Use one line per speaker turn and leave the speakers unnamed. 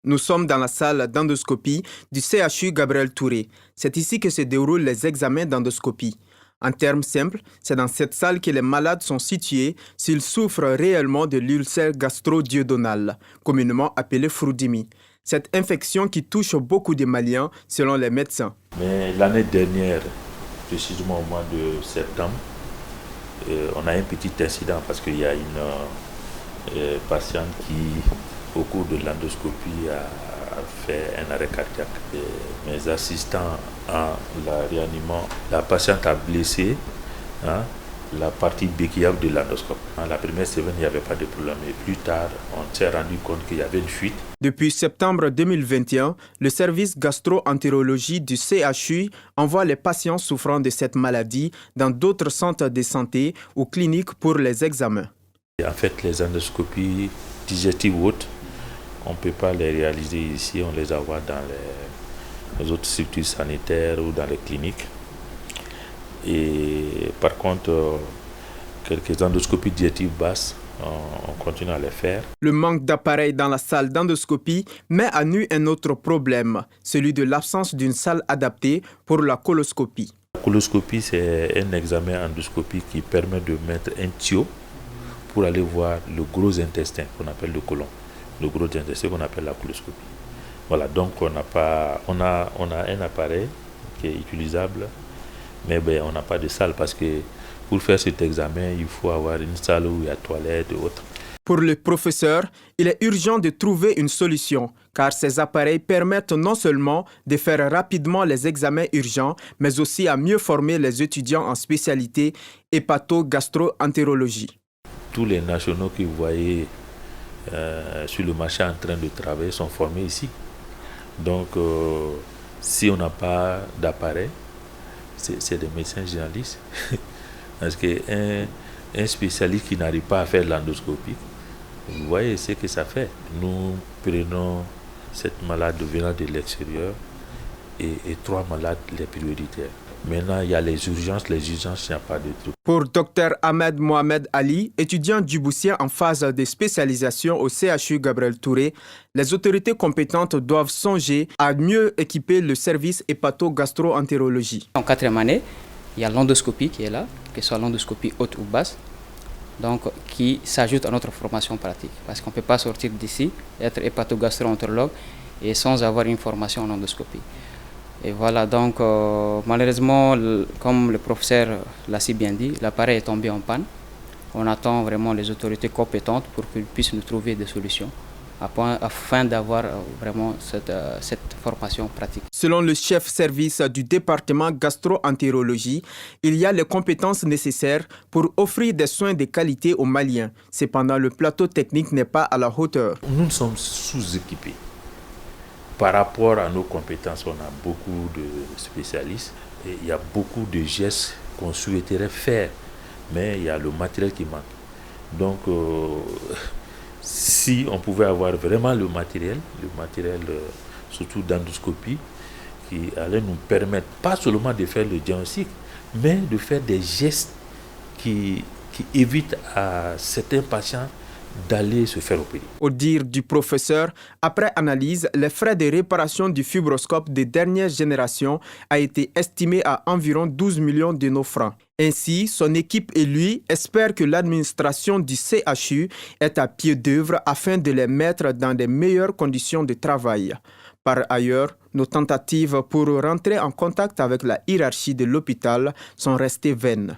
Nous sommes dans la salle d'endoscopie du CHU Gabriel Touré. C'est ici que se déroulent les examens d'endoscopie. En termes simples, c'est dans cette salle que les malades sont situés s'ils souffrent réellement de l'ulcère gastro-duodénal, communément appelé Froudimi. Cette infection qui touche beaucoup de Maliens, selon les médecins.
Mais l'année dernière, précisément au mois de septembre, on a un petit incident parce qu'il y a une patiente qui, au cours de l'endoscopie, a fait un arrêt cardiaque. Mes assistants, en la réanimant, la patiente a blessé la partie béquillable de l'endoscope. La première semaine, il n'y avait pas de problème. Et plus tard, on s'est rendu compte qu'il y avait une fuite.
Depuis septembre 2021, le service gastro-entérologie du CHU envoie les patients souffrant de cette maladie dans d'autres centres de santé ou cliniques pour les examens.
Et en fait, les endoscopies digestives ou autres, on ne peut pas les réaliser ici, on les envoie dans les autres structures sanitaires ou dans les cliniques. Et par contre, quelques endoscopies digestives basses, on continue à les faire.
Le manque d'appareils dans la salle d'endoscopie met à nu un autre problème, celui de l'absence d'une salle adaptée pour la coloscopie.
La coloscopie, c'est un examen endoscopique qui permet de mettre un tuyau pour aller voir le gros intestin qu'on appelle le côlon. Le gros intestin qu'on appelle la coloscopie. Voilà, donc on a un appareil qui est utilisable, mais on n'a pas de salle parce que pour faire cet examen, il faut avoir une salle où il y a toilettes et autres.
Pour le professeur, il est urgent de trouver une solution, car ces appareils permettent non seulement de faire rapidement les examens urgents, mais aussi à mieux former les étudiants en spécialité hépato-gastro-entérologie.
Tous les nationaux que vous voyez sur le marché en train de travailler sont formés ici. Donc, si on n'a pas d'appareil, c'est des médecins généralistes. Parce qu'un spécialiste qui n'arrive pas à faire l'endoscopie, vous voyez ce que ça fait. Nous prenons cette malade venant de l'extérieur et 3 malades les prioritaires. Maintenant, il y a les urgences, il n'y a pas de truc.
Pour Dr Ahmed Mohamed Ali, étudiant djiboutien en phase de spécialisation au CHU Gabriel Touré, les autorités compétentes doivent songer à mieux équiper le service hépato-gastro-entérologie.
En 4e année, il y a l'endoscopie qui est là, que ce soit l'endoscopie haute ou basse, donc qui s'ajoute à notre formation pratique. Parce qu'on ne peut pas sortir d'ici, être hépato-gastro-entérologue et sans avoir une formation en endoscopie. Et voilà, donc malheureusement, comme le professeur l'a si bien dit, l'appareil est tombé en panne. On attend vraiment les autorités compétentes pour qu'ils puissent nous trouver des solutions afin d'avoir vraiment cette formation pratique.
Selon le chef service du département gastro-entérologie, il y a les compétences nécessaires pour offrir des soins de qualité aux Maliens. Cependant, le plateau technique n'est pas à la hauteur.
Nous sommes sous-équipés. Par rapport à nos compétences, on a beaucoup de spécialistes et il y a beaucoup de gestes qu'on souhaiterait faire, mais il y a le matériel qui manque. Donc, si on pouvait avoir vraiment le matériel surtout d'endoscopie, qui allait nous permettre pas seulement de faire le diagnostic, mais de faire des gestes qui évitent à certains patients d'aller se faire opérer.
Au dire du professeur, après analyse, les frais de réparation du fibroscope de dernière génération a été estimé à environ 12 millions de nos francs. Ainsi, son équipe et lui espèrent que l'administration du CHU est à pied d'œuvre afin de les mettre dans de meilleures conditions de travail. Par ailleurs, nos tentatives pour rentrer en contact avec la hiérarchie de l'hôpital sont restées vaines.